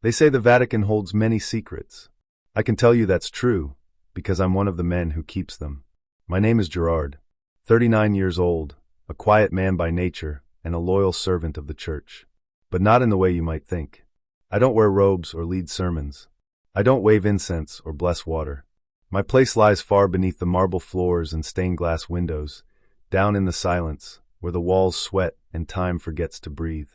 They say the Vatican holds many secrets. I can tell you that's true, because I'm one of the men who keeps them. My name is Gerard, 39 years old, a quiet man by nature, and a loyal servant of the church. But not in the way you might think. I don't wear robes or lead sermons. I don't wave incense or bless water. My place lies far beneath the marble floors and stained glass windows, down in the silence, where the walls sweat and time forgets to breathe.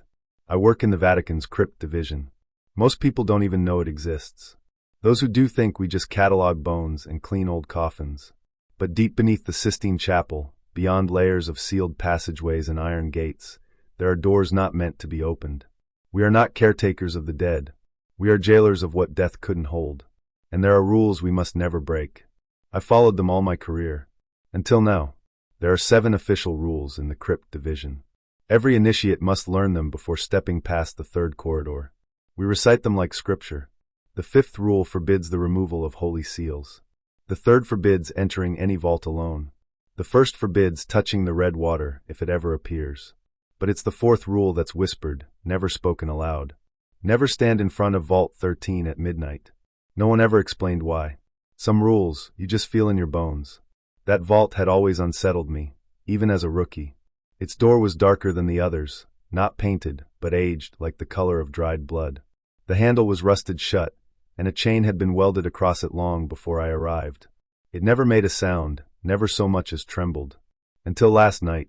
I work in the Vatican's crypt division. Most people don't even know it exists. Those who do think we just catalog bones and clean old coffins. But deep beneath the Sistine Chapel, beyond layers of sealed passageways and iron gates, there are doors not meant to be opened. We are not caretakers of the dead. We are jailers of what death couldn't hold. And there are rules we must never break. I followed them all my career. Until now. There are 7 official rules in the crypt division. Every initiate must learn them before stepping past the 3rd corridor. We recite them like scripture. The 5th rule forbids the removal of holy seals. The 3rd forbids entering any vault alone. The 1st forbids touching the red water if it ever appears. But it's the 4th rule that's whispered, never spoken aloud. Never stand in front of Vault 13 at midnight. No one ever explained why. Some rules you just feel in your bones. That vault had always unsettled me, even as a rookie. Its door was darker than the others, not painted, but aged like the color of dried blood. The handle was rusted shut, and a chain had been welded across it long before I arrived. It never made a sound, never so much as trembled. Until last night.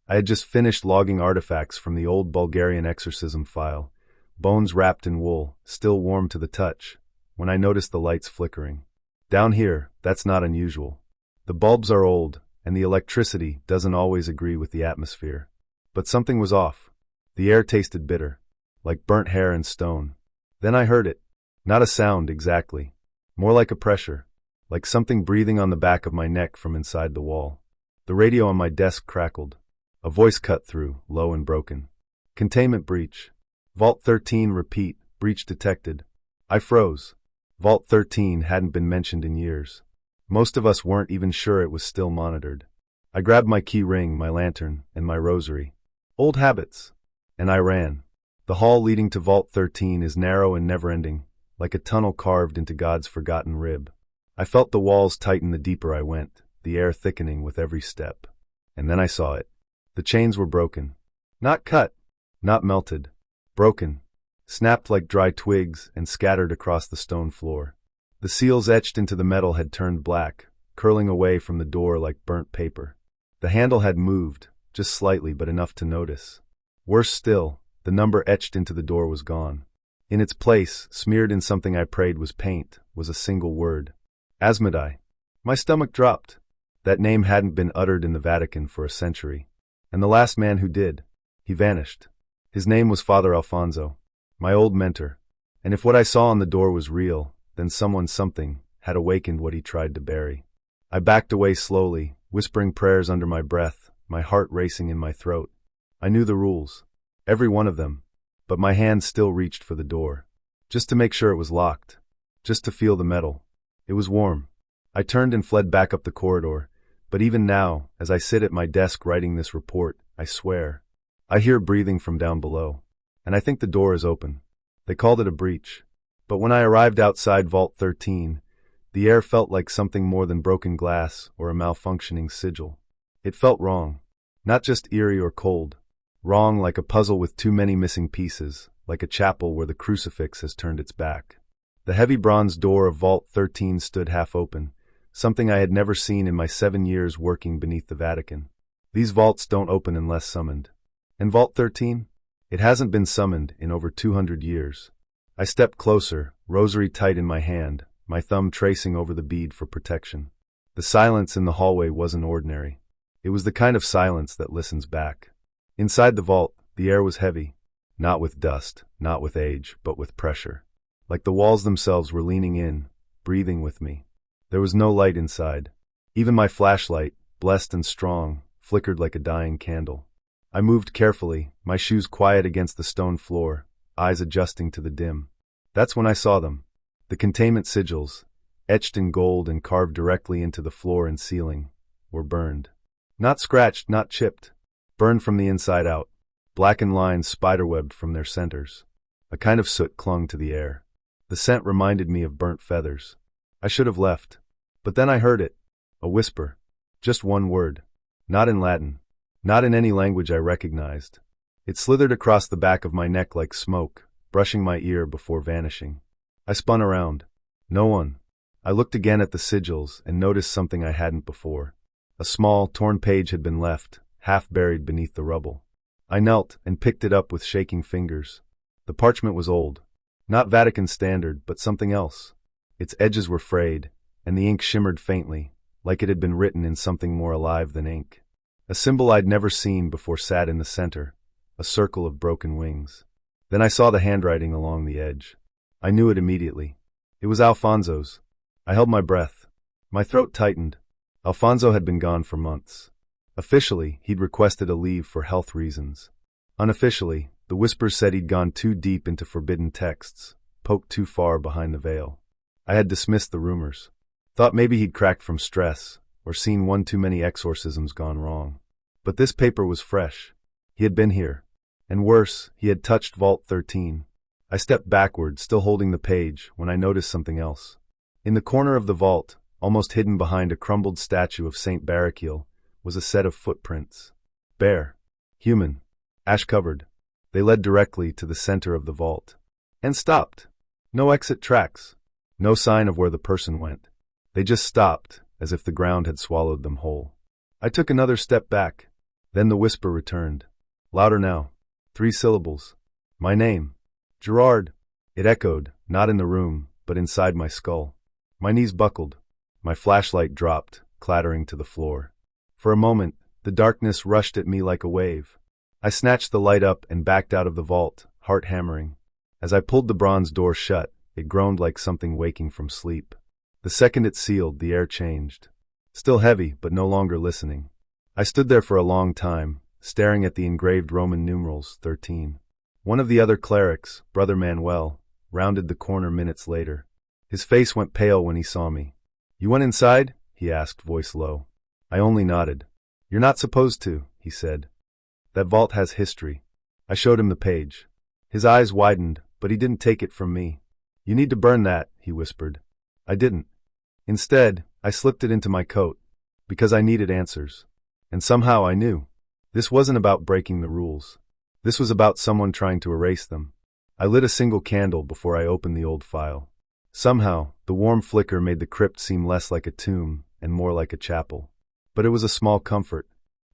I had just finished logging artifacts from the old Bulgarian exorcism file, bones wrapped in wool, still warm to the touch, when I noticed the lights flickering. Down here, that's not unusual. The bulbs are old, and the electricity doesn't always agree with the atmosphere. But something was off. The air tasted bitter, like burnt hair and stone. Then I heard it. Not a sound exactly. More like a pressure, like something breathing on the back of my neck from inside the wall. The radio on my desk crackled. A voice cut through, low and broken. Containment breach. Vault 13 repeat, breach detected. I froze. Vault 13 hadn't been mentioned in years. Most of us weren't even sure it was still monitored. I grabbed my key ring, my lantern, and my rosary. Old habits. And I ran. The hall leading to Vault 13 is narrow and never-ending, like a tunnel carved into God's forgotten rib. I felt the walls tighten the deeper I went, the air thickening with every step. And then I saw it. The chains were broken. Not cut. Not melted. Broken. Snapped like dry twigs and scattered across the stone floor. The seals etched into the metal had turned black, curling away from the door like burnt paper. The handle had moved, just slightly but enough to notice. Worse still, the number etched into the door was gone. In its place, smeared in something I prayed was paint, was a single word. Asmodai. My stomach dropped. That name hadn't been uttered in the Vatican for a century. And the last man who did, he vanished. His name was Father Alfonso, my old mentor. And if what I saw on the door was real, then something, had awakened what he tried to bury. I backed away slowly, whispering prayers under my breath, my heart racing in my throat. I knew the rules. Every one of them. But my hand still reached for the door. Just to make sure it was locked. Just to feel the metal. It was warm. I turned and fled back up the corridor. But even now, as I sit at my desk writing this report, I swear, I hear breathing from down below. And I think the door is open. They called it a breach. But when I arrived outside Vault 13, the air felt like something more than broken glass or a malfunctioning sigil. It felt wrong. Not just eerie or cold. Wrong like a puzzle with too many missing pieces, like a chapel where the crucifix has turned its back. The heavy bronze door of Vault 13 stood half open, something I had never seen in my 7 years working beneath the Vatican. These vaults don't open unless summoned. And Vault 13? It hasn't been summoned in over 200 years. I stepped closer, rosary tight in my hand, my thumb tracing over the bead for protection. The silence in the hallway wasn't ordinary. It was the kind of silence that listens back. Inside the vault, the air was heavy. Not with dust, not with age, but with pressure. Like the walls themselves were leaning in, breathing with me. There was no light inside. Even my flashlight, blessed and strong, flickered like a dying candle. I moved carefully, my shoes quiet against the stone floor, eyes adjusting to the dim. That's when I saw them. The containment sigils, etched in gold and carved directly into the floor and ceiling, were burned. Not scratched, not chipped. Burned from the inside out. Blackened lines spiderwebbed from their centers. A kind of soot clung to the air. The scent reminded me of burnt feathers. I should have left. But then I heard it. A whisper. Just one word. Not in Latin. Not in any language I recognized. It slithered across the back of my neck like smoke, brushing my ear before vanishing. I spun around. No one. I looked again at the sigils and noticed something I hadn't before. A small, torn page had been left, half buried beneath the rubble. I knelt and picked it up with shaking fingers. The parchment was old. Not Vatican standard, but something else. Its edges were frayed, and the ink shimmered faintly, like it had been written in something more alive than ink. A symbol I'd never seen before sat in the center, a circle of broken wings. Then I saw the handwriting along the edge. I knew it immediately. It was Alfonso's. I held my breath. My throat tightened. Alfonso had been gone for months. Officially, he'd requested a leave for health reasons. Unofficially, the whispers said he'd gone too deep into forbidden texts, poked too far behind the veil. I had dismissed the rumors. Thought maybe he'd cracked from stress, or seen one too many exorcisms gone wrong. But this paper was fresh. He had been here. And worse, he had touched Vault 13. I stepped backward, still holding the page, when I noticed something else. In the corner of the vault, almost hidden behind a crumbled statue of Saint Barachiel, was a set of footprints. Bare. Human. Ash-covered. They led directly to the center of the vault. And stopped. No exit tracks. No sign of where the person went. They just stopped, as if the ground had swallowed them whole. I took another step back. Then the whisper returned. Louder now. 3 syllables. My name. Gerard. It echoed, not in the room, but inside my skull. My knees buckled. My flashlight dropped, clattering to the floor. For a moment, the darkness rushed at me like a wave. I snatched the light up and backed out of the vault, heart hammering. As I pulled the bronze door shut, it groaned like something waking from sleep. The second it sealed, the air changed. Still heavy, but no longer listening. I stood there for a long time, staring at the engraved Roman numerals, 13. One of the other clerics, Brother Manuel, rounded the corner minutes later. His face went pale when he saw me. You went inside? He asked, voice low. I only nodded. You're not supposed to, he said. That vault has history. I showed him the page. His eyes widened, but he didn't take it from me. You need to burn that, he whispered. I didn't. Instead, I slipped it into my coat, because I needed answers. And somehow I knew. This wasn't about breaking the rules. This was about someone trying to erase them. I lit a single candle before I opened the old file. Somehow, the warm flicker made the crypt seem less like a tomb and more like a chapel. But it was a small comfort.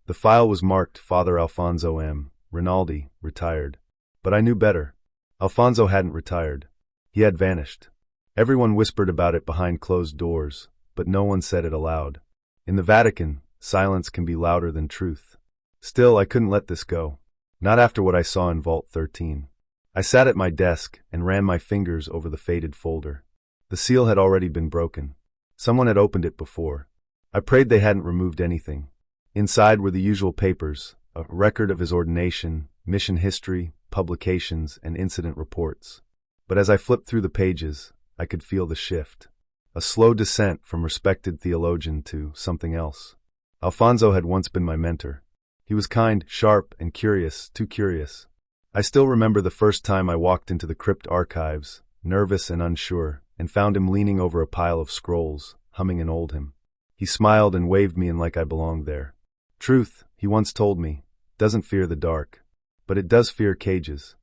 The file was marked Father Alfonso M. Rinaldi, retired. But I knew better. Alfonso hadn't retired. He had vanished. Everyone whispered about it behind closed doors, but no one said it aloud. In the Vatican, silence can be louder than truth. Still, I couldn't let this go. Not after what I saw in Vault 13. I sat at my desk and ran my fingers over the faded folder. The seal had already been broken. Someone had opened it before. I prayed they hadn't removed anything. Inside were the usual papers, a record of his ordination, mission history, publications, and incident reports. But as I flipped through the pages, I could feel the shift. A slow descent from respected theologian to something else. Alfonso had once been my mentor. He was kind, sharp, and curious, too curious. I still remember the first time I walked into the crypt archives, nervous and unsure, and found him leaning over a pile of scrolls, humming an old hymn. He smiled and waved me in like I belonged there. Truth, he once told me, doesn't fear the dark, but it does fear cages.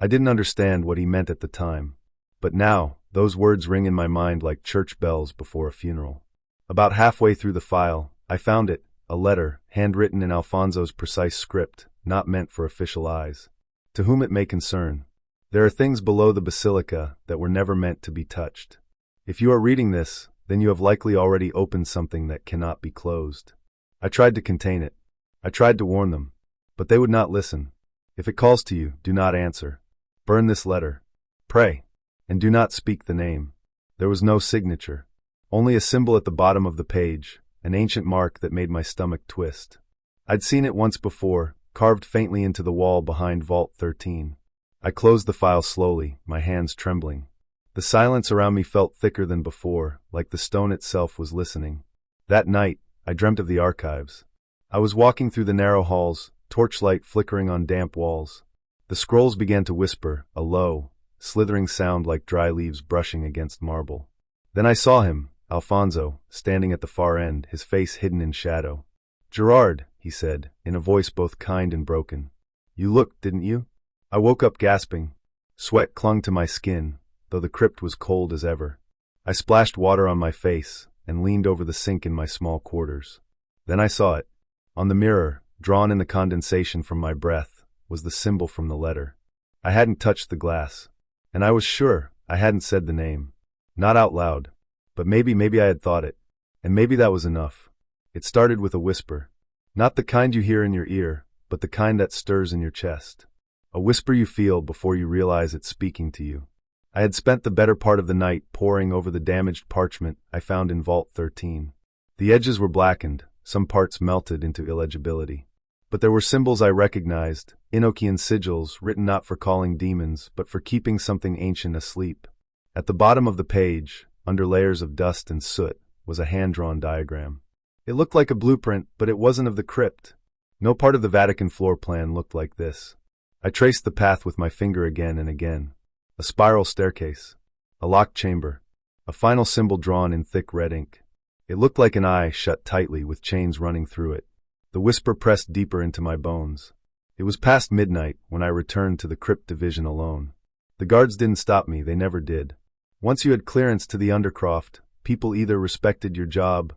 I didn't understand what he meant at the time, but now, those words ring in my mind like church bells before a funeral. About halfway through the file, I found it, a letter, handwritten in Alfonso's precise script, not meant for official eyes. To whom it may concern. There are things below the basilica that were never meant to be touched. If you are reading this, then you have likely already opened something that cannot be closed. I tried to contain it. I tried to warn them. But they would not listen. If it calls to you, do not answer. Burn this letter. Pray. And do not speak the name. There was no signature. Only a symbol at the bottom of the page, an ancient mark that made my stomach twist. I'd seen it once before, carved faintly into the wall behind Vault 13. I closed the file slowly, my hands trembling. The silence around me felt thicker than before, like the stone itself was listening. That night, I dreamt of the archives. I was walking through the narrow halls, torchlight flickering on damp walls. The scrolls began to whisper, a low, slithering sound like dry leaves brushing against marble. Then I saw him, Alfonso, standing at the far end, his face hidden in shadow. "Gerard," he said, in a voice both kind and broken. "You looked, didn't you?" I woke up gasping. Sweat clung to my skin, though the crypt was cold as ever. I splashed water on my face and leaned over the sink in my small quarters. Then I saw it. On the mirror, drawn in the condensation from my breath, was the symbol from the letter. I hadn't touched the glass, and I was sure I hadn't said the name. Not out loud, but maybe I had thought it, and maybe that was enough. It started with a whisper. Not the kind you hear in your ear, but the kind that stirs in your chest. A whisper you feel before you realize it's speaking to you. I had spent the better part of the night poring over the damaged parchment I found in Vault 13. The edges were blackened, some parts melted into illegibility. But there were symbols I recognized, Enochian sigils written not for calling demons, but for keeping something ancient asleep. At the bottom of the page, under layers of dust and soot, was a hand-drawn diagram. It looked like a blueprint, but it wasn't of the crypt. No part of the Vatican floor plan looked like this. I traced the path with my finger again and again. A spiral staircase. A locked chamber. A final symbol drawn in thick red ink. It looked like an eye shut tightly with chains running through it. The whisper pressed deeper into my bones. It was past midnight when I returned to the crypt division alone. The guards didn't stop me, they never did. Once you had clearance to the undercroft, people either respected your job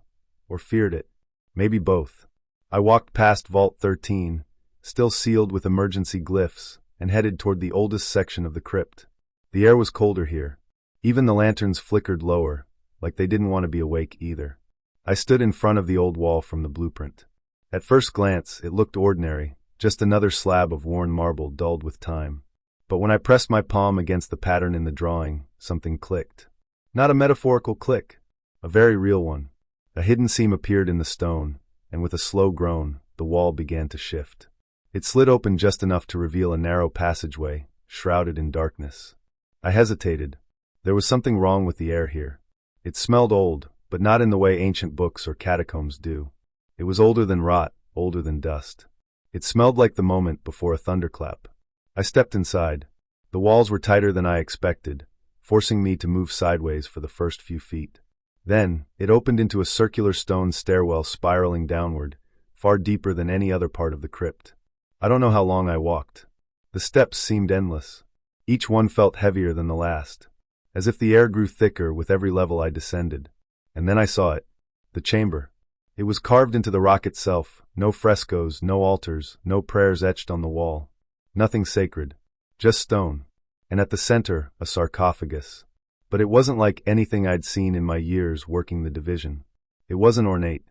or feared it. Maybe both. I walked past Vault 13, still sealed with emergency glyphs, and headed toward the oldest section of the crypt. The air was colder here. Even the lanterns flickered lower, like they didn't want to be awake either. I stood in front of the old wall from the blueprint. At first glance, it looked ordinary, just another slab of worn marble dulled with time. But when I pressed my palm against the pattern in the drawing, something clicked. Not a metaphorical click, a very real one. A hidden seam appeared in the stone, and with a slow groan, the wall began to shift. It slid open just enough to reveal a narrow passageway, shrouded in darkness. I hesitated. There was something wrong with the air here. It smelled old, but not in the way ancient books or catacombs do. It was older than rot, older than dust. It smelled like the moment before a thunderclap. I stepped inside. The walls were tighter than I expected, forcing me to move sideways for the first few feet. Then, it opened into a circular stone stairwell spiraling downward, far deeper than any other part of the crypt. I don't know how long I walked. The steps seemed endless. Each one felt heavier than the last, as if the air grew thicker with every level I descended. And then I saw it. The chamber. It was carved into the rock itself, no frescoes, no altars, no prayers etched on the wall. Nothing sacred. Just stone. And at the center, a sarcophagus. But it wasn't like anything I'd seen in my years working the division. It wasn't ornate.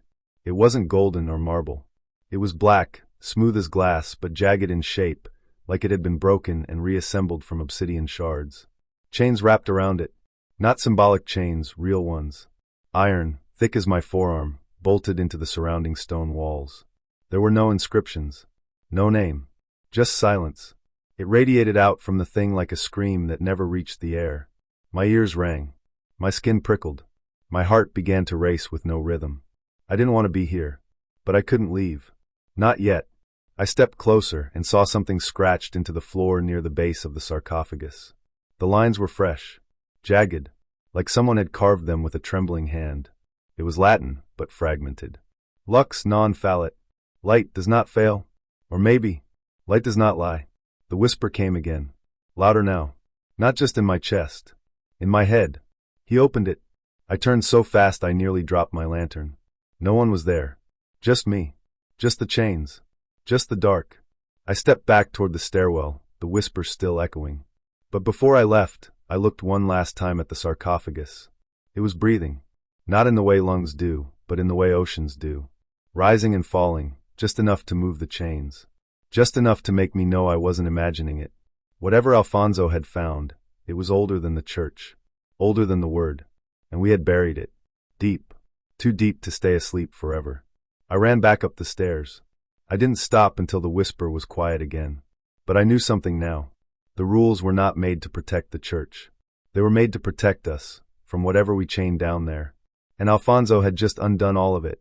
It wasn't golden or marble. It was black, smooth as glass, but jagged in shape, like it had been broken and reassembled from obsidian shards. Chains wrapped around it. Not symbolic chains, real ones. Iron, thick as my forearm, bolted into the surrounding stone walls. There were no inscriptions. No name. Just silence. It radiated out from the thing like a scream that never reached the air. My ears rang. My skin prickled. My heart began to race with no rhythm. I didn't want to be here. But I couldn't leave. Not yet. I stepped closer and saw something scratched into the floor near the base of the sarcophagus. The lines were fresh, jagged, like someone had carved them with a trembling hand. It was Latin, but fragmented. Lux non fallit. Light does not fail. Or maybe, light does not lie. The whisper came again. Louder now. Not just in my chest. In my head. He opened it. I turned so fast I nearly dropped my lantern. No one was there. Just me. Just the chains. Just the dark. I stepped back toward the stairwell, the whisper still echoing. But before I left, I looked one last time at the sarcophagus. It was breathing. Not in the way lungs do, but in the way oceans do. Rising and falling, just enough to move the chains. Just enough to make me know I wasn't imagining it. Whatever Alfonso had found, it was older than the church. Older than the word. And we had buried it. Deep. Too deep to stay asleep forever. I ran back up the stairs. I didn't stop until the whisper was quiet again. But I knew something now. The rules were not made to protect the church. They were made to protect us, from whatever we chained down there. And Alfonso had just undone all of it.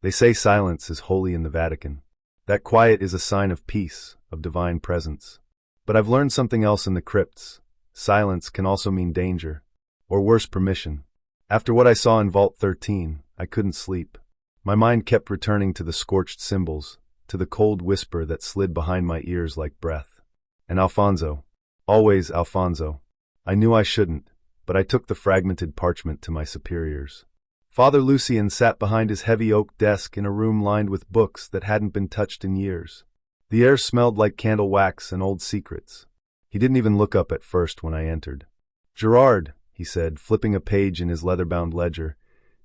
They say silence is holy in the Vatican. That quiet is a sign of peace, of divine presence. But I've learned something else in the crypts. silence can also mean danger. Or worse, permission. After what I saw in Vault 13, I couldn't sleep. My mind kept returning to the scorched symbols, to the cold whisper that slid behind my ears like breath. And Alfonso. Always Alfonso. I knew I shouldn't, but I took the fragmented parchment to my superiors. Father Lucien sat behind his heavy oak desk in a room lined with books that hadn't been touched in years. The air smelled like candle wax and old secrets. He didn't even look up at first when I entered. "Gerard," he said, flipping a page in his leather-bound ledger,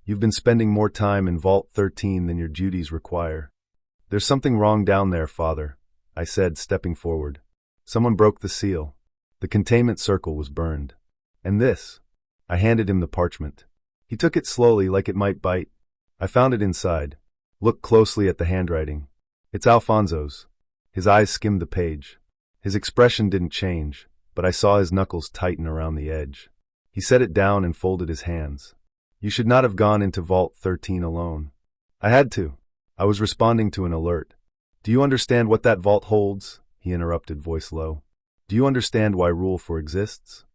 "you've been spending more time in Vault 13 than your duties require." "There's something wrong down there, Father," I said, stepping forward. "Someone broke the seal. The containment circle was burned. And this." I handed him the parchment. He took it slowly, like it might bite. "I found it inside. Look closely at the handwriting. It's Alfonso's." His eyes skimmed the page. His expression didn't change, but I saw his knuckles tighten around the edge. He set it down and folded his hands. "You should not have gone into Vault 13 alone." "I had to. I was responding to an alert." "Do you understand what that vault holds?" he interrupted, voice low. "Do you understand why Rule 4 exists?"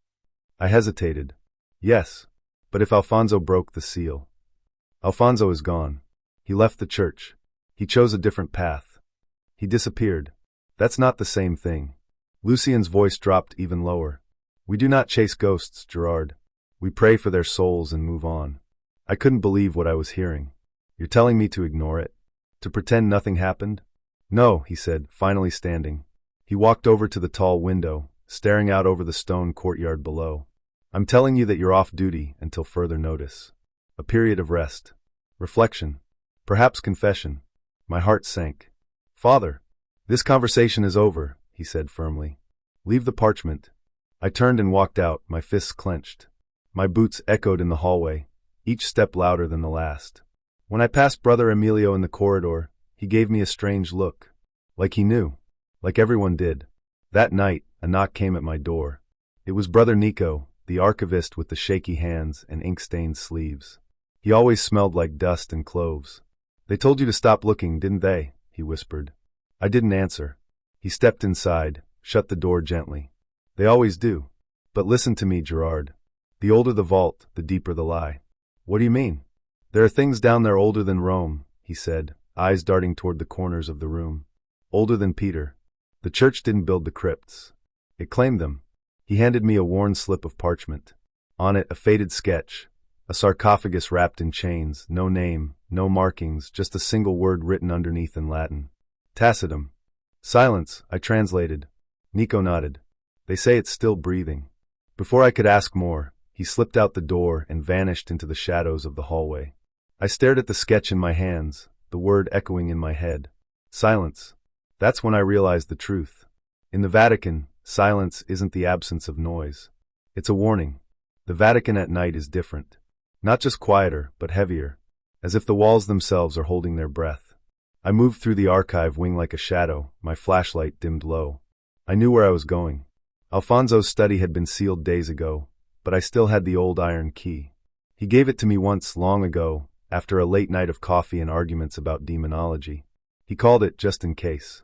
I hesitated. "Yes, but if Alfonso broke the seal..." "Alfonso is gone. He left the church. He chose a different path. He disappeared." "That's not the same thing." Lucien's voice dropped even lower. "We do not chase ghosts, Gerard. We pray for their souls and move on." I couldn't believe what I was hearing. "You're telling me to ignore it? To pretend nothing happened?" "No," he said, finally standing. He walked over to the tall window, staring out over the stone courtyard below. "I'm telling you that you're off duty until further notice. A period of rest. Reflection. Perhaps confession." My heart sank. "Father, this conversation is over," he said firmly. "Leave the parchment." I turned and walked out, my fists clenched. My boots echoed in the hallway, each step louder than the last. When I passed Brother Emilio in the corridor, he gave me a strange look. Like he knew. Like everyone did. That night, a knock came at my door. It was Brother Nico, the archivist with the shaky hands and ink-stained sleeves. He always smelled like dust and cloves. "They told you to stop looking, didn't they?" he whispered. I didn't answer. He stepped inside, shut the door gently. "They always do. But listen to me, Gerard. The older the vault, the deeper the lie." "What do you mean?" "There are things down there older than Rome," he said, eyes darting toward the corners of the room. "Older than Peter. The church didn't build the crypts. It claimed them." He handed me a worn slip of parchment. On it, a faded sketch. A sarcophagus wrapped in chains, no name, no markings, just a single word written underneath in Latin. "Tacitum." "Silence," I translated. Nico nodded. "They say it's still breathing." Before I could ask more, he slipped out the door and vanished into the shadows of the hallway. I stared at the sketch in my hands, the word echoing in my head. Silence. That's when I realized the truth. In the Vatican, silence isn't the absence of noise. It's a warning. The Vatican at night is different. Not just quieter, but heavier, as if the walls themselves are holding their breath. I moved through the archive wing like a shadow, my flashlight dimmed low. I knew where I was going. Alfonso's study had been sealed days ago, but I still had the old iron key. He gave it to me once, long ago, after a late night of coffee and arguments about demonology. He called it just in case.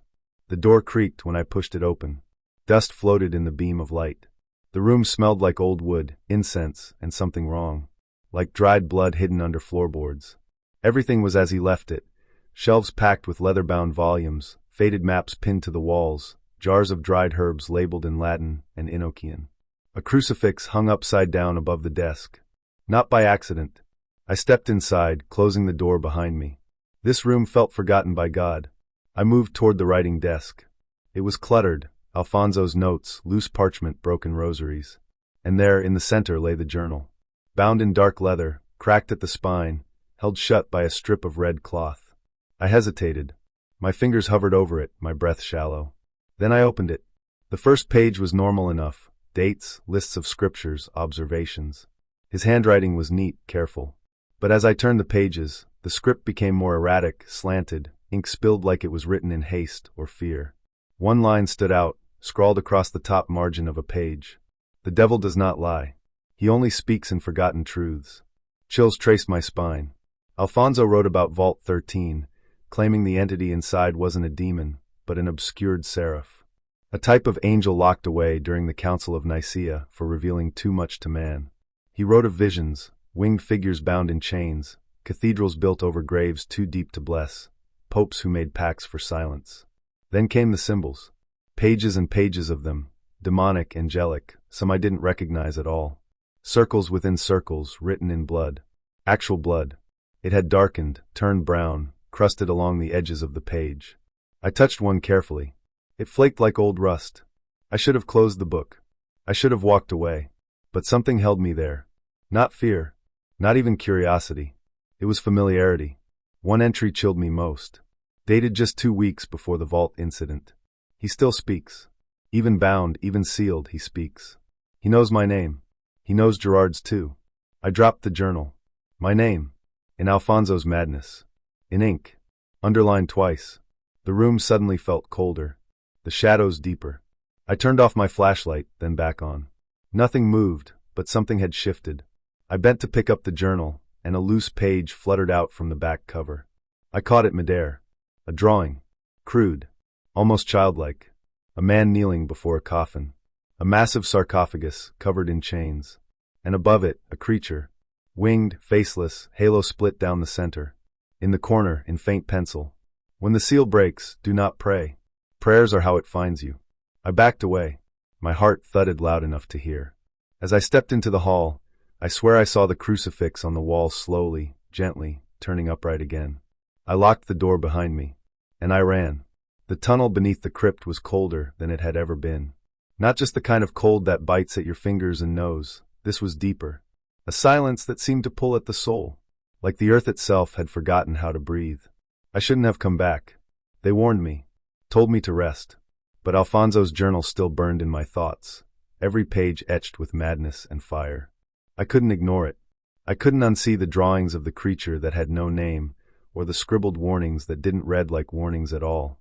The door creaked when I pushed it open. Dust floated in the beam of light. The room smelled like old wood, incense, and something wrong. Like dried blood hidden under floorboards. Everything was as he left it. Shelves packed with leather-bound volumes, faded maps pinned to the walls, jars of dried herbs labeled in Latin and Enochian. A crucifix hung upside down above the desk. Not by accident. I stepped inside, closing the door behind me. This room felt forgotten by God. I moved toward the writing desk. It was cluttered, Alfonso's notes, loose parchment, broken rosaries. And there, in the center, lay the journal. Bound in dark leather, cracked at the spine, held shut by a strip of red cloth. I hesitated. My fingers hovered over it, my breath shallow. Then I opened it. The first page was normal enough. Dates, lists of scriptures, observations. His handwriting was neat, careful. But as I turned the pages, the script became more erratic, slanted, ink spilled like it was written in haste or fear. One line stood out, scrawled across the top margin of a page. "The devil does not lie. He only speaks in forgotten truths." Chills traced my spine. Alfonso wrote about Vault 13, claiming the entity inside wasn't a demon, but an obscured seraph. A type of angel locked away during the Council of Nicaea for revealing too much to man. He wrote of visions, winged figures bound in chains, cathedrals built over graves too deep to bless, popes who made pacts for silence. Then came the symbols. Pages and pages of them, demonic, angelic, some I didn't recognize at all. Circles within circles, written in blood. Actual blood. It had darkened, turned brown, crusted along the edges of the page. I touched one carefully. It flaked like old rust. I should have closed the book. I should have walked away. But something held me there. Not fear. Not even curiosity. It was familiarity. One entry chilled me most. Dated just 2 weeks before the vault incident. He still speaks. Even bound, even sealed, he speaks. He knows my name. He knows Gerard's too. I dropped the journal. My name. In Alfonso's madness. In ink. Underlined twice. The room suddenly felt colder. The shadows deeper. I turned off my flashlight, then back on. Nothing moved, but something had shifted. I bent to pick up the journal, and a loose page fluttered out from the back cover. I caught it midair. A drawing. Crude. Almost childlike. A man kneeling before a coffin. A massive sarcophagus, covered in chains. And above it, a creature. Winged, faceless, halo split down the center. In the corner, in faint pencil. When the seal breaks, do not pray. Prayers are how it finds you. I backed away. My heart thudded loud enough to hear. As I stepped into the hall, I swear I saw the crucifix on the wall slowly, gently, turning upright again. I locked the door behind me. And I ran. The tunnel beneath the crypt was colder than it had ever been. Not just the kind of cold that bites at your fingers and nose. This was deeper. A silence that seemed to pull at the soul. Like the earth itself had forgotten how to breathe. I shouldn't have come back. They warned me. Told me to rest. But Alfonso's journal still burned in my thoughts. Every page etched with madness and fire. I couldn't ignore it. I couldn't unsee the drawings of the creature that had no name, or the scribbled warnings that didn't read like warnings at all.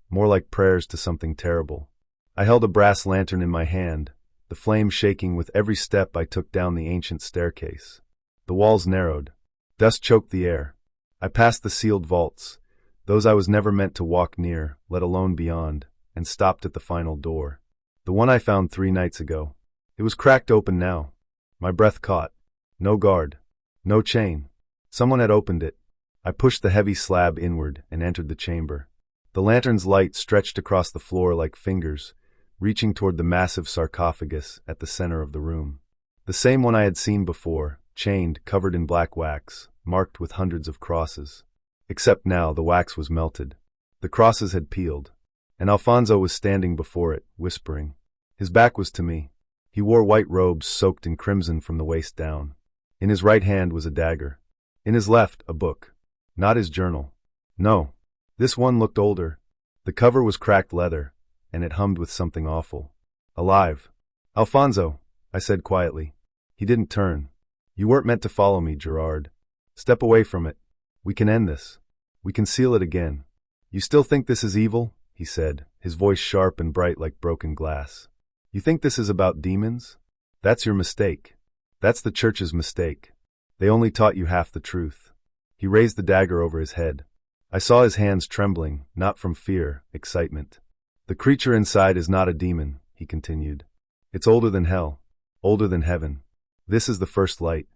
More like prayers to something terrible. I held a brass lantern in my hand, the flame shaking with every step I took down the ancient staircase. The walls narrowed. Dust choked the air. I passed the sealed vaults, those I was never meant to walk near, let alone beyond, and stopped at the final door. The one I found 3 nights ago. It was cracked open now. My breath caught. No guard. No chain. Someone had opened it. I pushed the heavy slab inward and entered the chamber. The lantern's light stretched across the floor like fingers, reaching toward the massive sarcophagus at the center of the room. The same one I had seen before, chained, covered in black wax, marked with hundreds of crosses. Except now the wax was melted. The crosses had peeled. And Alfonso was standing before it, whispering. His back was to me. He wore white robes soaked in crimson from the waist down. In his right hand was a dagger. In his left, a book. Not his journal. No. This one looked older. The cover was cracked leather, and it hummed with something awful. Alive. Alfonso, I said quietly. He didn't turn. You weren't meant to follow me, Gerard. Step away from it. We can end this. We can seal it again. You still think this is evil? He said, his voice sharp and bright like broken glass. You think this is about demons? That's your mistake. That's the church's mistake. They only taught you half the truth. He raised the dagger over his head. I saw his hands trembling, not from fear, excitement. The creature inside is not a demon, he continued. It's older than hell, older than heaven. This is the first light,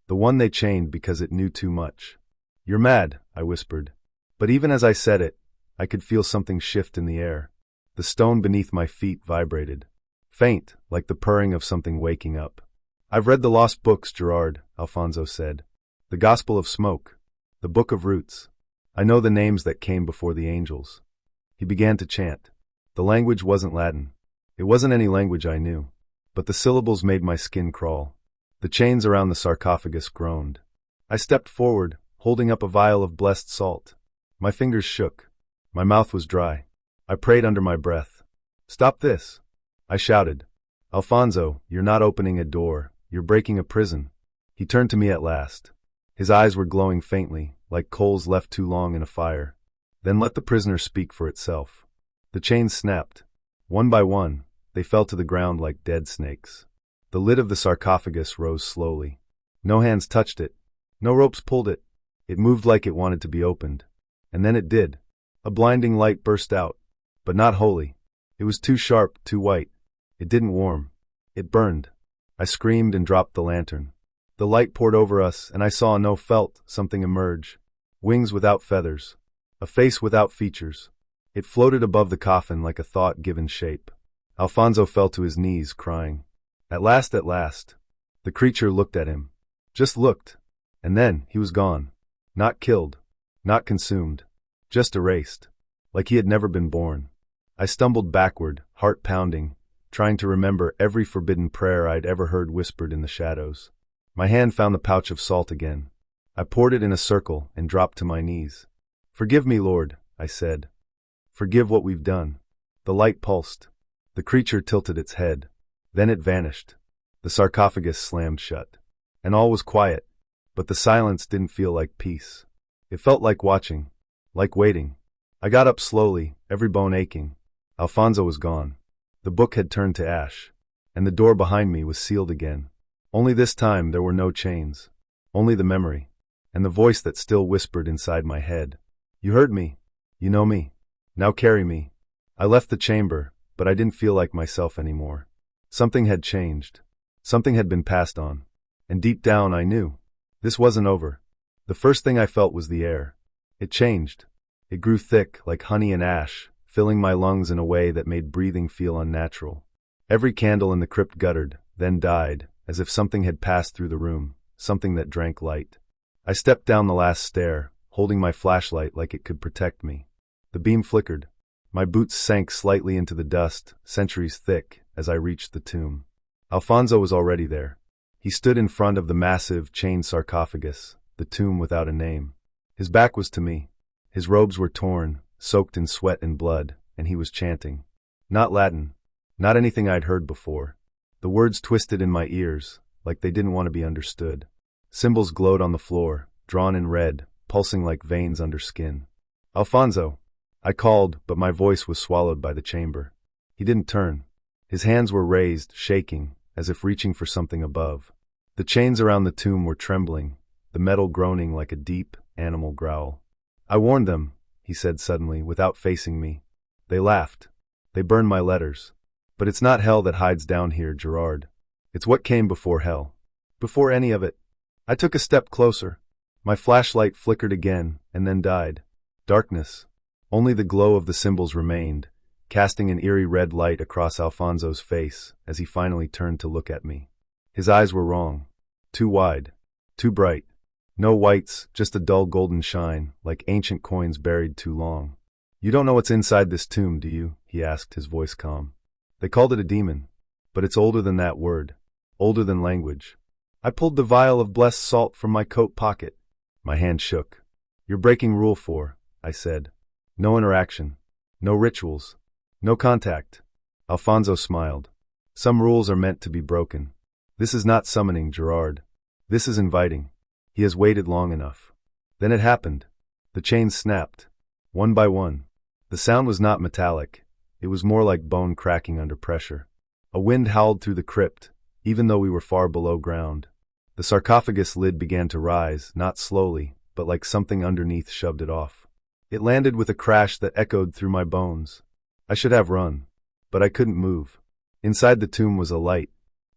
the one they chained because it knew too much. You're mad, I whispered. But even as I said it, I could feel something shift in the air. The stone beneath my feet vibrated. Faint, like the purring of something waking up. I've read the lost books, Gerard, Alfonso said. The Gospel of Smoke. The Book of Roots. I know the names that came before the angels. He began to chant. The language wasn't Latin. It wasn't any language I knew. But the syllables made my skin crawl. The chains around the sarcophagus groaned. I stepped forward, holding up a vial of blessed salt. My fingers shook. My mouth was dry. I prayed under my breath. Stop this, I shouted. Alfonso, you're not opening a door. You're breaking a prison. He turned to me at last. His eyes were glowing faintly, like coals left too long in a fire. Then let the prisoner speak for itself. The chains snapped. One by one, they fell to the ground like dead snakes. The lid of the sarcophagus rose slowly. No hands touched it. No ropes pulled it. It moved like it wanted to be opened. And then it did. A blinding light burst out. But not wholly. It was too sharp, too white. It didn't warm. It burned. I screamed and dropped the lantern. The light poured over us, and I saw felt something emerge. Wings without feathers. A face without features. It floated above the coffin like a thought given shape. Alfonso fell to his knees, crying. At last, at last. The creature looked at him. Just looked. And then, he was gone. Not killed. Not consumed. Just erased. Like he had never been born. I stumbled backward, heart pounding, trying to remember every forbidden prayer I'd ever heard whispered in the shadows. My hand found the pouch of salt again. I poured it in a circle and dropped to my knees. Forgive me, Lord, I said. Forgive what we've done. The light pulsed. The creature tilted its head. Then it vanished. The sarcophagus slammed shut. And all was quiet, but the silence didn't feel like peace. It felt like watching, like waiting. I got up slowly, every bone aching. Alfonso was gone. The book had turned to ash, and the door behind me was sealed again. Only this time there were no chains. Only the memory, and the voice that still whispered inside my head. You heard me. You know me. Now carry me. I left the chamber, but I didn't feel like myself anymore. Something had changed. Something had been passed on. And deep down I knew. This wasn't over. The first thing I felt was the air. It changed. It grew thick, like honey and ash, filling my lungs in a way that made breathing feel unnatural. Every candle in the crypt guttered, then died, as if something had passed through the room, something that drank light. I stepped down the last stair, holding my flashlight like it could protect me. The beam flickered. My boots sank slightly into the dust, centuries thick, as I reached the tomb. Alfonso was already there. He stood in front of the massive, chained sarcophagus, the tomb without a name. His back was to me. His robes were torn, soaked in sweat and blood, and he was chanting. Not Latin. Not anything I'd heard before. The words twisted in my ears, like they didn't want to be understood. Symbols glowed on the floor, drawn in red, pulsing like veins under skin. Alfonso! I called, but my voice was swallowed by the chamber. He didn't turn. His hands were raised, shaking, as if reaching for something above. The chains around the tomb were trembling, the metal groaning like a deep, animal growl. I warned them, he said suddenly, without facing me. They laughed. They burned my letters. But it's not hell that hides down here, Gerard. It's what came before hell. Before any of it. I took a step closer. My flashlight flickered again, and then died. Darkness. Only the glow of the symbols remained, casting an eerie red light across Alfonso's face as he finally turned to look at me. His eyes were wrong. Too wide. Too bright. No whites, just a dull golden shine, like ancient coins buried too long. You don't know what's inside this tomb, do you? He asked, his voice calm. They called it a demon. But it's older than that word. Older than language. I pulled the vial of blessed salt from my coat pocket. My hand shook. You're breaking rule 4, I said. No interaction. No rituals. No contact. Alfonso smiled. Some rules are meant to be broken. This is not summoning, Gerard. This is inviting. He has waited long enough. Then it happened. The chains snapped. One by one. The sound was not metallic. It was more like bone cracking under pressure. A wind howled through the crypt, even though we were far below ground. The sarcophagus lid began to rise, not slowly, but like something underneath shoved it off. It landed with a crash that echoed through my bones. I should have run, but I couldn't move. Inside the tomb was a light,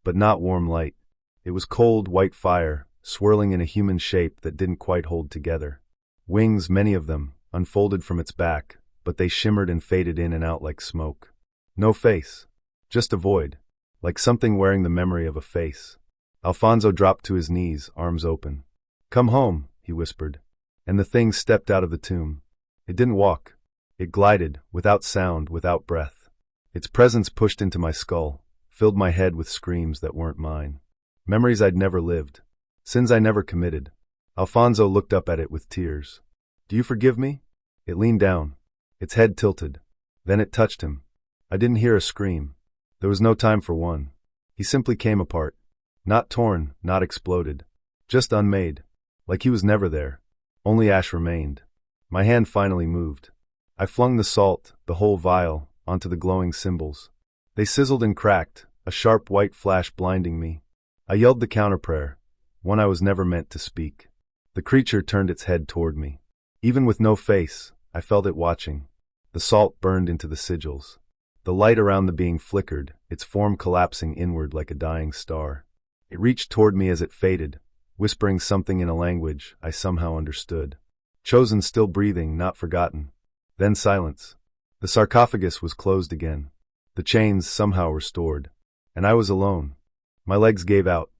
but not warm light. It was cold, white fire, swirling in a human shape that didn't quite hold together. Wings, many of them, unfolded from its back, but they shimmered and faded in and out like smoke. No face. Just a void. Like something wearing the memory of a face. Alfonso dropped to his knees, arms open. Come home, he whispered. And the thing stepped out of the tomb. It didn't walk. It glided, without sound, without breath. Its presence pushed into my skull, filled my head with screams that weren't mine. Memories I'd never lived. Sins I never committed. Alfonso looked up at it with tears. Do you forgive me? It leaned down. Its head tilted. Then it touched him. I didn't hear a scream. There was no time for one. He simply came apart. Not torn, not exploded. Just unmade. Like he was never there. Only ash remained. My hand finally moved. I flung the salt, the whole vial, onto the glowing symbols. They sizzled and cracked, a sharp white flash blinding me. I yelled the counterprayer, one I was never meant to speak. The creature turned its head toward me. Even with no face, I felt it watching. The salt burned into the sigils. The light around the being flickered, its form collapsing inward like a dying star. It reached toward me as it faded, whispering something in a language I somehow understood. Chosen, still breathing, not forgotten. Then silence. The sarcophagus was closed again. The chains somehow restored. And I was alone. My legs gave out.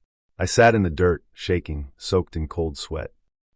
I sat in the dirt, shaking, soaked in cold sweat.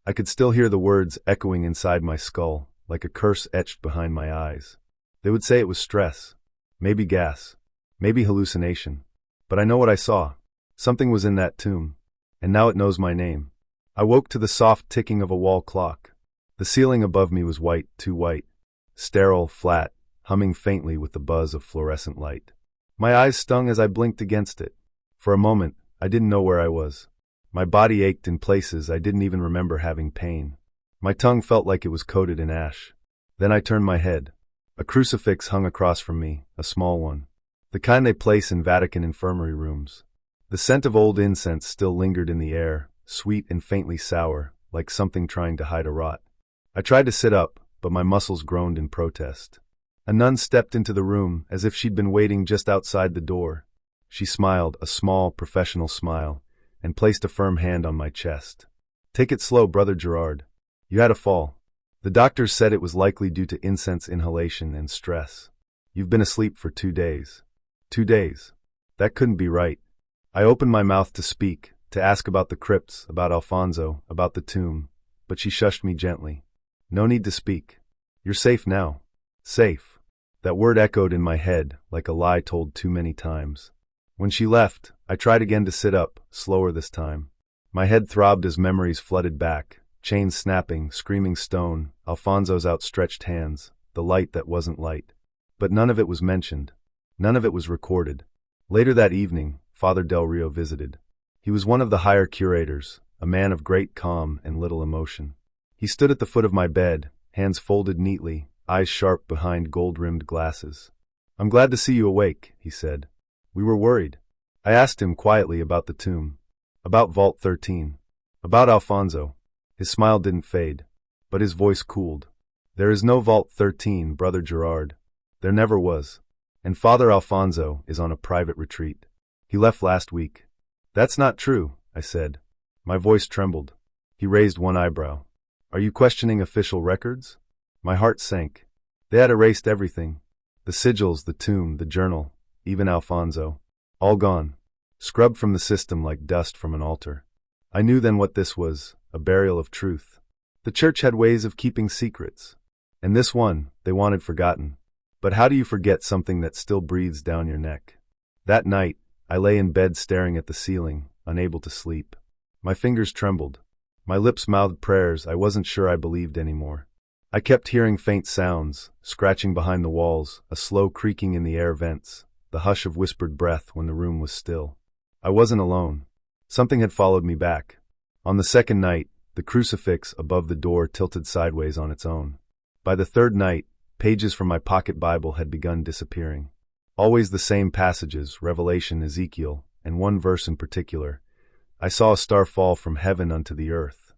I could still hear the words echoing inside my skull, like a curse etched behind my eyes. They would say it was stress, maybe gas, maybe hallucination. But I know what I saw. Something was in that tomb. And now it knows my name. I woke to the soft ticking of a wall clock. The ceiling above me was white, too white. Sterile, flat, humming faintly with the buzz of fluorescent light. My eyes stung as I blinked against it. For a moment, I didn't know where I was. My body ached in places I didn't even remember having pain. My tongue felt like it was coated in ash. Then I turned my head. A crucifix hung across from me, a small one. The kind they place in Vatican infirmary rooms. The scent of old incense still lingered in the air, sweet and faintly sour, like something trying to hide a rot. I tried to sit up, but my muscles groaned in protest. A nun stepped into the room as if she'd been waiting just outside the door. She smiled, a small, professional smile, and placed a firm hand on my chest. "Take it slow, Brother Gerard. You had a fall. The doctors said it was likely due to incense inhalation and stress. You've been asleep for 2 days. 2 days. That couldn't be right." I opened my mouth to speak, to ask about the crypts, about Alfonso, about the tomb, but she shushed me gently. "No need to speak. You're safe now." Safe. That word echoed in my head like a lie told too many times. When she left, I tried again to sit up, slower this time. My head throbbed as memories flooded back, chains snapping, screaming stone, Alfonso's outstretched hands, the light that wasn't light. But none of it was mentioned. None of it was recorded. Later that evening, Father Del Rio visited. He was one of the higher curators, a man of great calm and little emotion. He stood at the foot of my bed, hands folded neatly, eyes sharp behind gold-rimmed glasses. "I'm glad to see you awake," he said. "We were worried." I asked him quietly about the tomb, about Vault 13, about Alfonso. His smile didn't fade, but his voice cooled. "There is no Vault 13, Brother Gerard. There never was. And Father Alfonso is on a private retreat. He left last week." "That's not true," I said. My voice trembled. He raised one eyebrow. "Are you questioning official records?" My heart sank. They had erased everything. The sigils, the tomb, the journal, even Alfonso. All gone. Scrubbed from the system like dust from an altar. I knew then what this was, a burial of truth. The church had ways of keeping secrets. And this one, they wanted forgotten. But how do you forget something that still breathes down your neck? That night, I lay in bed staring at the ceiling, unable to sleep. My fingers trembled. My lips mouthed prayers I wasn't sure I believed anymore. I kept hearing faint sounds, scratching behind the walls, a slow creaking in the air vents, the hush of whispered breath when the room was still. I wasn't alone. Something had followed me back. On the second night, the crucifix above the door tilted sideways on its own. By the third night, pages from my pocket Bible had begun disappearing. Always the same passages, Revelation, Ezekiel, and one verse in particular. I saw a star fall from heaven unto the earth.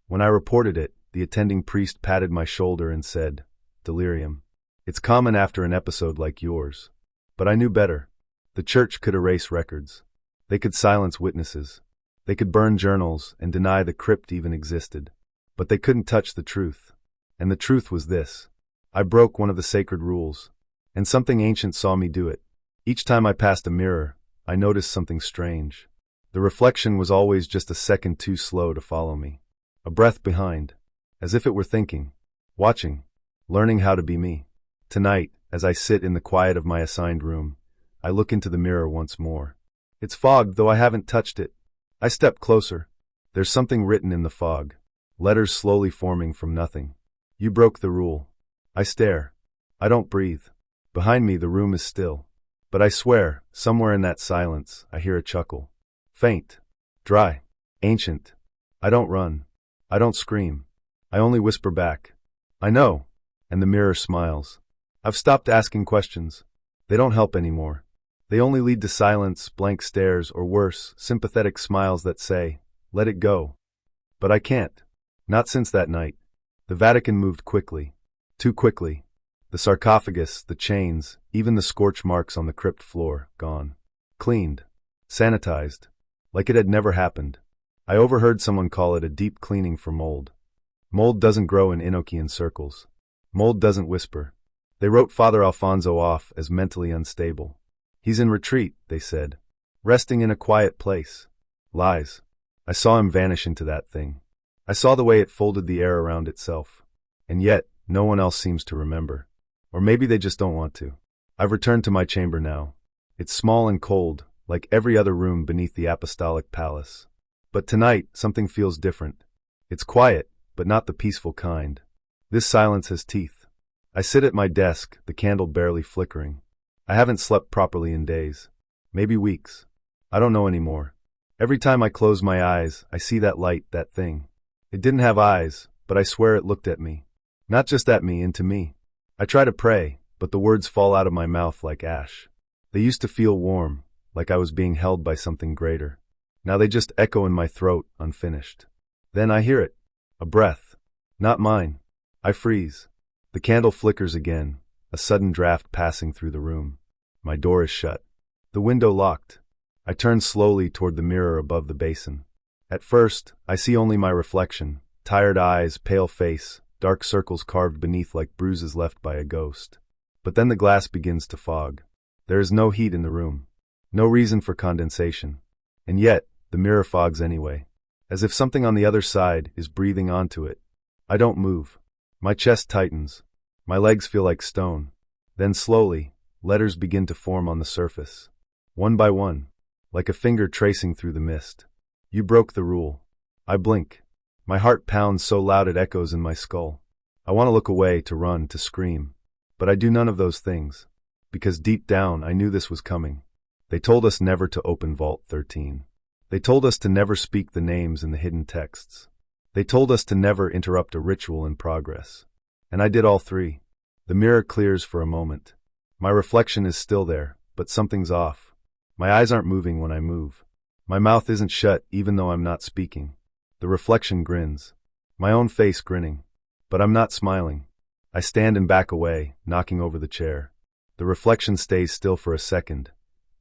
When I reported it, the attending priest patted my shoulder and said, "Delirium. It's common after an episode like yours." But I knew better. The church could erase records. They could silence witnesses. They could burn journals and deny the crypt even existed. But they couldn't touch the truth. And the truth was this. I broke one of the sacred rules. And something ancient saw me do it. Each time I passed a mirror, I noticed something strange. The reflection was always just a second too slow to follow me. A breath behind. As if it were thinking, watching, learning how to be me. Tonight, as I sit in the quiet of my assigned room, I look into the mirror once more. It's fogged, though I haven't touched it. I step closer. There's something written in the fog. Letters slowly forming from nothing. "You broke the rule." I stare. I don't breathe. Behind me, the room is still. But I swear, somewhere in that silence, I hear a chuckle. Faint. Dry. Ancient. I don't run. I don't scream. I only whisper back, "I know." And the mirror smiles. I've stopped asking questions. They don't help anymore. They only lead to silence, blank stares, or worse, sympathetic smiles that say, "Let it go." But I can't. Not since that night. The Vatican moved quickly. Too quickly. The sarcophagus, the chains, even the scorch marks on the crypt floor, gone. Cleaned. Sanitized. Like it had never happened. I overheard someone call it a deep cleaning for mold. Mold doesn't grow in Enochian circles. Mold doesn't whisper. They wrote Father Alfonso off as mentally unstable. He's in retreat, they said. Resting in a quiet place. Lies. I saw him vanish into that thing. I saw the way it folded the air around itself. And yet, no one else seems to remember. Or maybe they just don't want to. I've returned to my chamber now. It's small and cold, like every other room beneath the apostolic palace. But tonight, something feels different. It's quiet, but not the peaceful kind. This silence has teeth. I sit at my desk, the candle barely flickering. I haven't slept properly in days. Maybe weeks. I don't know anymore. Every time I close my eyes, I see that light, that thing. It didn't have eyes, but I swear it looked at me. Not just at me, into me. I try to pray, but the words fall out of my mouth like ash. They used to feel warm, like I was being held by something greater. Now they just echo in my throat, unfinished. Then I hear it. A breath. Not mine. I freeze. The candle flickers again, a sudden draft passing through the room. My door is shut. The window locked. I turn slowly toward the mirror above the basin. At first, I see only my reflection, tired eyes, pale face, dark circles carved beneath like bruises left by a ghost. But then the glass begins to fog. There is no heat in the room. No reason for condensation. And yet, the mirror fogs anyway. As if something on the other side is breathing onto it. I don't move. My chest tightens. My legs feel like stone. Then slowly, letters begin to form on the surface. One by one, like a finger tracing through the mist. You broke the rule. I blink. My heart pounds so loud it echoes in my skull. I want to look away, to run, to scream. But I do none of those things. Because deep down, I knew this was coming. They told us never to open Vault 13. They told us to never speak the names in the hidden texts. They told us to never interrupt a ritual in progress. And I did all three. The mirror clears for a moment. My reflection is still there, but something's off. My eyes aren't moving when I move. My mouth isn't shut even though I'm not speaking. The reflection grins. My own face grinning. But I'm not smiling. I stand and back away, knocking over the chair. The reflection stays still for a second,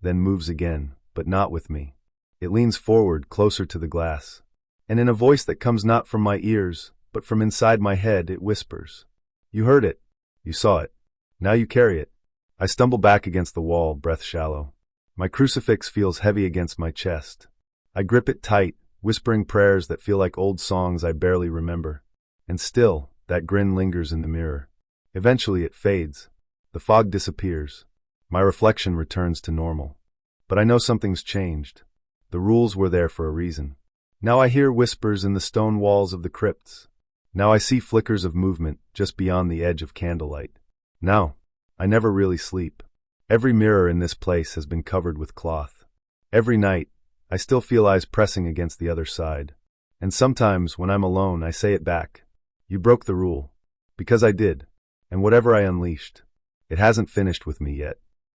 then moves again, but not with me. It leans forward, closer to the glass. And in a voice that comes not from my ears, but from inside my head, it whispers. You heard it. You saw it. Now you carry it. I stumble back against the wall, breath shallow. My crucifix feels heavy against my chest. I grip it tight, whispering prayers that feel like old songs I barely remember. And still, that grin lingers in the mirror. Eventually it fades. The fog disappears. My reflection returns to normal. But I know something's changed. The rules were there for a reason. Now I hear whispers in the stone walls of the crypts. Now I see flickers of movement just beyond the edge of candlelight. Now, I never really sleep. Every mirror in this place has been covered with cloth. Every night, I still feel eyes pressing against the other side. And sometimes, when I'm alone, I say it back. You broke the rule. Because I did. And whatever I unleashed, it hasn't finished with me yet.